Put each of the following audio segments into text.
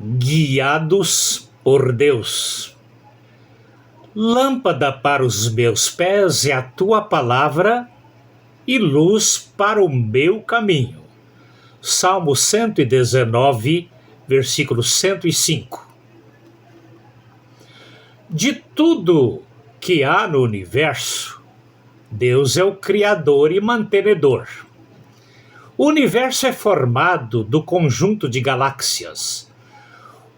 Guiados por Deus. Lâmpada para os meus pés é a tua palavra e luz para o meu caminho. Salmo 119, versículo 105. De tudo que há no universo, Deus é o Criador e mantenedor. O universo é formado do conjunto de galáxias.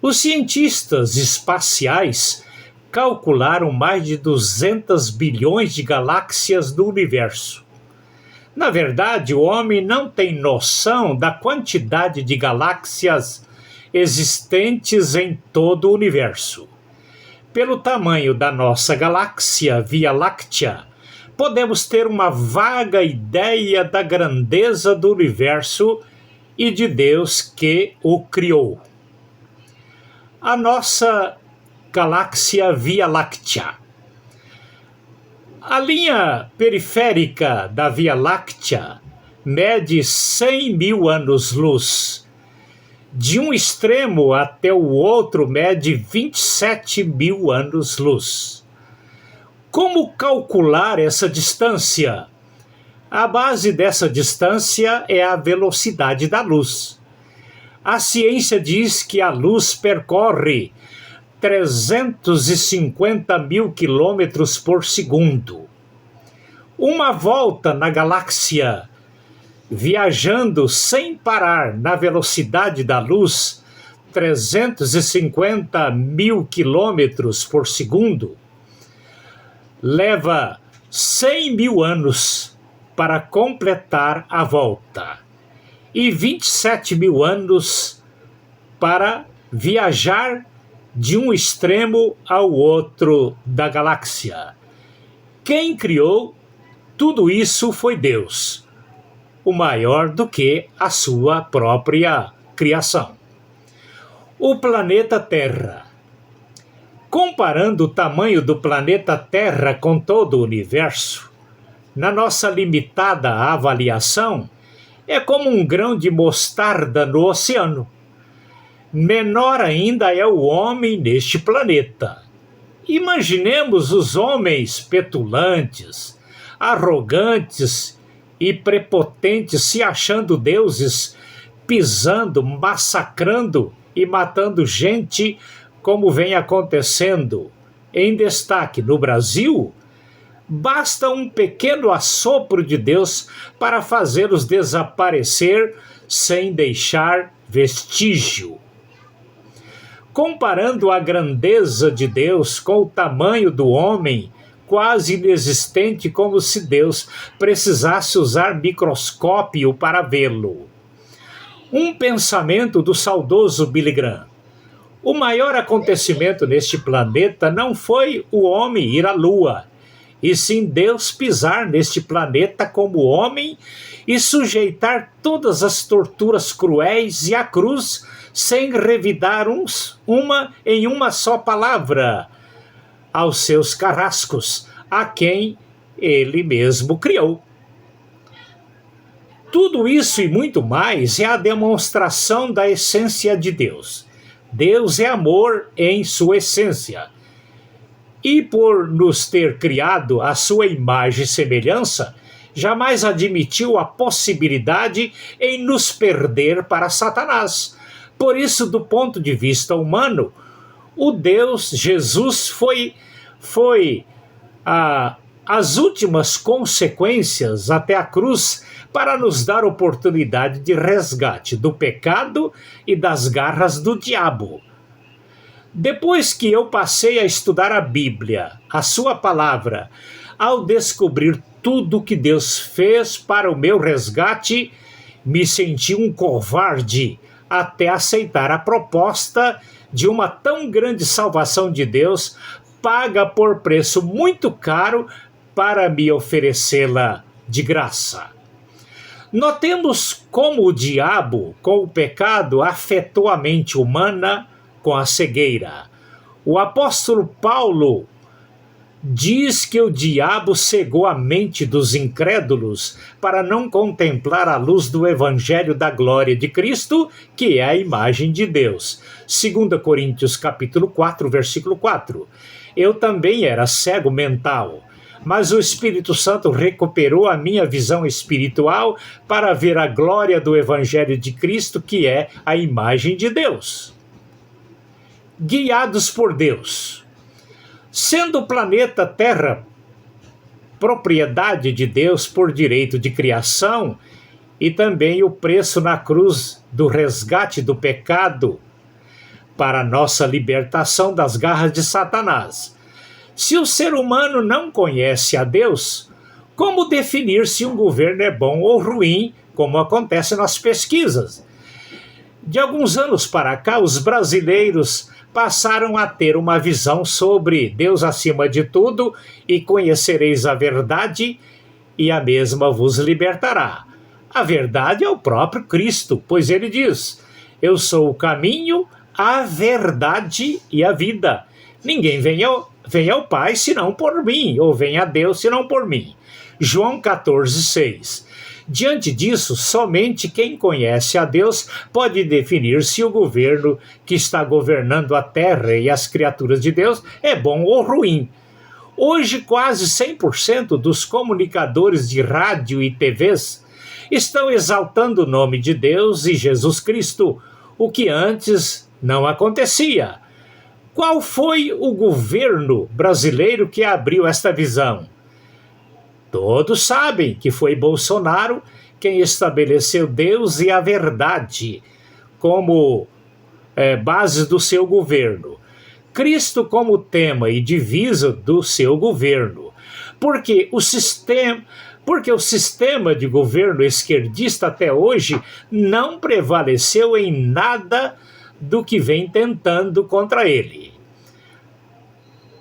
Os cientistas espaciais calcularam mais de 200 bilhões de galáxias no universo. Na verdade, o homem não tem noção da quantidade de galáxias existentes em todo o universo. Pelo tamanho da nossa galáxia Via Láctea, podemos ter uma vaga ideia da grandeza do universo e de Deus que o criou. A nossa galáxia Via Láctea. A linha periférica da Via Láctea mede 100 mil anos-luz. De um extremo até o outro mede 27 mil anos-luz. Como calcular essa distância? A base dessa distância é a velocidade da luz. A ciência diz que a luz percorre 350 mil quilômetros por segundo. Uma volta na galáxia, viajando sem parar na velocidade da luz, 350 mil quilômetros por segundo, leva 100 mil anos para completar a volta e 27 mil anos para viajar de um extremo ao outro da galáxia. Quem criou tudo isso foi Deus, o maior do que a sua própria criação. O planeta Terra. Comparando o tamanho do planeta Terra com todo o universo, na nossa limitada avaliação, é como um grão de mostarda no oceano. Menor ainda é o homem neste planeta. Imaginemos os homens petulantes, arrogantes e prepotentes se achando deuses, pisando, massacrando e matando gente, como vem acontecendo em destaque no Brasil. Basta um pequeno assopro de Deus para fazê-los desaparecer sem deixar vestígio. Comparando a grandeza de Deus com o tamanho do homem, quase inexistente, como se Deus precisasse usar microscópio para vê-lo. Um pensamento do saudoso Billy Graham. O maior acontecimento neste planeta não foi o homem ir à Lua, e sim Deus pisar neste planeta como homem e sujeitar todas as torturas cruéis e a cruz sem revidar em uma só palavra aos seus carrascos, a quem ele mesmo criou. Tudo isso e muito mais é a demonstração da essência de Deus. Deus é amor em sua essência. E por nos ter criado à sua imagem e semelhança, jamais admitiu a possibilidade em nos perder para Satanás. Por isso, do ponto de vista humano, o Deus Jesus foi as últimas consequências até a cruz para nos dar oportunidade de resgate do pecado e das garras do diabo. Depois que eu passei a estudar a Bíblia, a sua palavra, ao descobrir tudo que Deus fez para o meu resgate, me senti um covarde até aceitar a proposta de uma tão grande salvação de Deus, paga por preço muito caro para me oferecê-la de graça. Notemos como o diabo, com o pecado, afetou a mente humana com a cegueira. O apóstolo Paulo diz que o diabo cegou a mente dos incrédulos para não contemplar a luz do evangelho da glória de Cristo, que é a imagem de Deus. 2 Coríntios capítulo 4, versículo 4. Eu também era cego mental, mas o Espírito Santo recuperou a minha visão espiritual para ver a glória do evangelho de Cristo, que é a imagem de Deus. Guiados por Deus. Sendo o planeta Terra propriedade de Deus por direito de criação e também o preço na cruz do resgate do pecado para nossa libertação das garras de Satanás. Se o ser humano não conhece a Deus, como definir se um governo é bom ou ruim, como acontece nas pesquisas? De alguns anos para cá, os brasileiros passaram a ter uma visão sobre Deus acima de tudo, e conhecereis a verdade, e a mesma vos libertará. A verdade é o próprio Cristo, pois ele diz: eu sou o caminho, a verdade e a vida. Ninguém vem ao Pai senão por mim, ou vem a Deus senão por mim. João 14:6. Diante disso, somente quem conhece a Deus pode definir se o governo que está governando a terra e as criaturas de Deus é bom ou ruim. Hoje, quase 100% dos comunicadores de rádio e TVs estão exaltando o nome de Deus e Jesus Cristo, o que antes não acontecia. Qual foi o governo brasileiro que abriu esta visão? Todos sabem que foi Bolsonaro quem estabeleceu Deus e a verdade como bases do seu governo. Cristo como tema e divisa do seu governo. Porque o sistema de governo esquerdista até hoje não prevaleceu em nada do que vem tentando contra ele.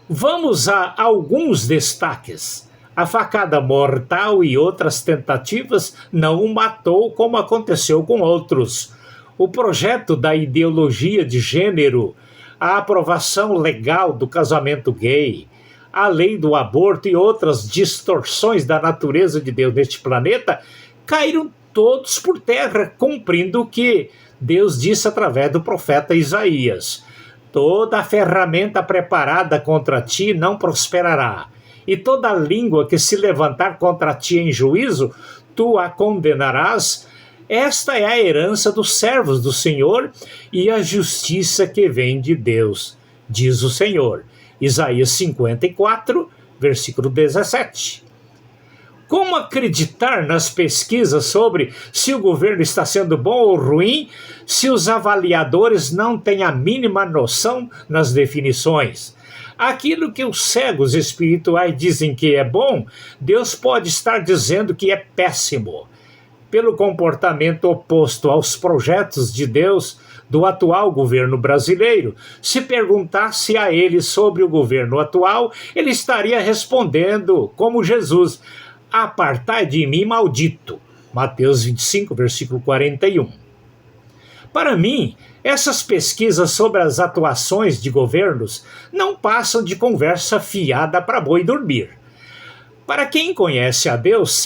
Vamos a alguns destaques. A facada mortal e outras tentativas não o matou, como aconteceu com outros. O projeto da ideologia de gênero, a aprovação legal do casamento gay, a lei do aborto e outras distorções da natureza de Deus neste planeta caíram todos por terra, cumprindo o que Deus disse através do profeta Isaías: toda a ferramenta preparada contra ti não prosperará, e toda língua que se levantar contra ti em juízo, tu a condenarás. Esta é a herança dos servos do Senhor e a justiça que vem de Deus, diz o Senhor. Isaías 54, versículo 17. Como acreditar nas pesquisas sobre se o governo está sendo bom ou ruim, se os avaliadores não têm a mínima noção nas definições? Aquilo que os cegos espirituais dizem que é bom, Deus pode estar dizendo que é péssimo. Pelo comportamento oposto aos projetos de Deus do atual governo brasileiro, se perguntasse a ele sobre o governo atual, ele estaria respondendo como Jesus: apartai de mim, maldito. Mateus 25, versículo 41. Para mim, essas pesquisas sobre as atuações de governos não passam de conversa fiada para boi dormir. Para quem conhece a Deus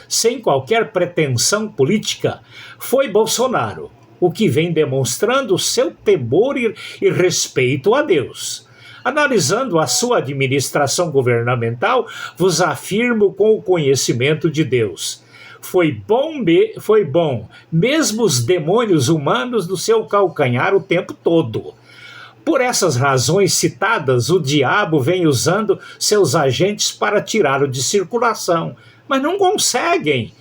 sem qualquer pretensão política, foi Bolsonaro, o que vem demonstrando seu temor e respeito a Deus. Analisando a sua administração governamental, vos afirmo com o conhecimento de Deus: foi bom, mesmo os demônios humanos no seu calcanhar o tempo todo. Por essas razões citadas, o diabo vem usando seus agentes para tirá-lo de circulação, mas não conseguem.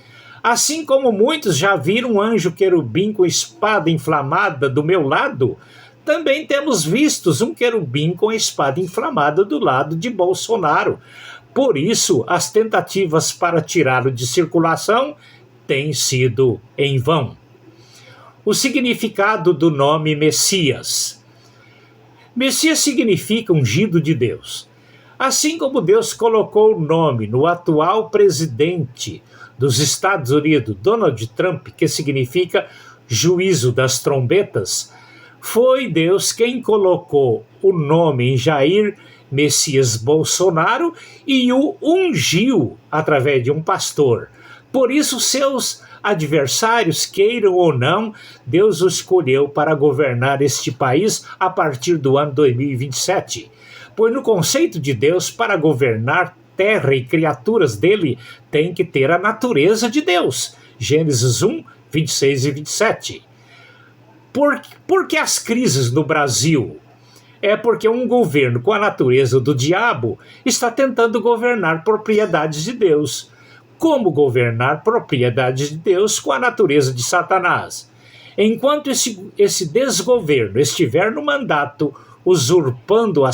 Assim como muitos já viram um anjo querubim com espada inflamada do meu lado, também temos visto um querubim com espada inflamada do lado de Bolsonaro. Por isso, as tentativas para tirá-lo de circulação têm sido em vão. O significado do nome Messias. Messias significa ungido de Deus. Assim como Deus colocou o nome no atual presidente dos Estados Unidos, Donald Trump, que significa juízo das trombetas, foi Deus quem colocou o nome em Jair Messias Bolsonaro e o ungiu através de um pastor. Por isso, seus adversários, queiram ou não, Deus o escolheu para governar este país a partir do ano 2027. Pois no conceito de Deus, para governar terra e criaturas dele, tem que ter a natureza de Deus. Gênesis 1, 26 e 27. Por que as crises no Brasil? É porque um governo com a natureza do diabo está tentando governar propriedades de Deus. Como governar propriedades de Deus com a natureza de Satanás? Enquanto esse desgoverno estiver no mandato, usurpando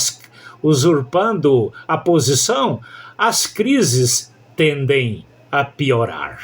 a posição, as crises tendem a piorar.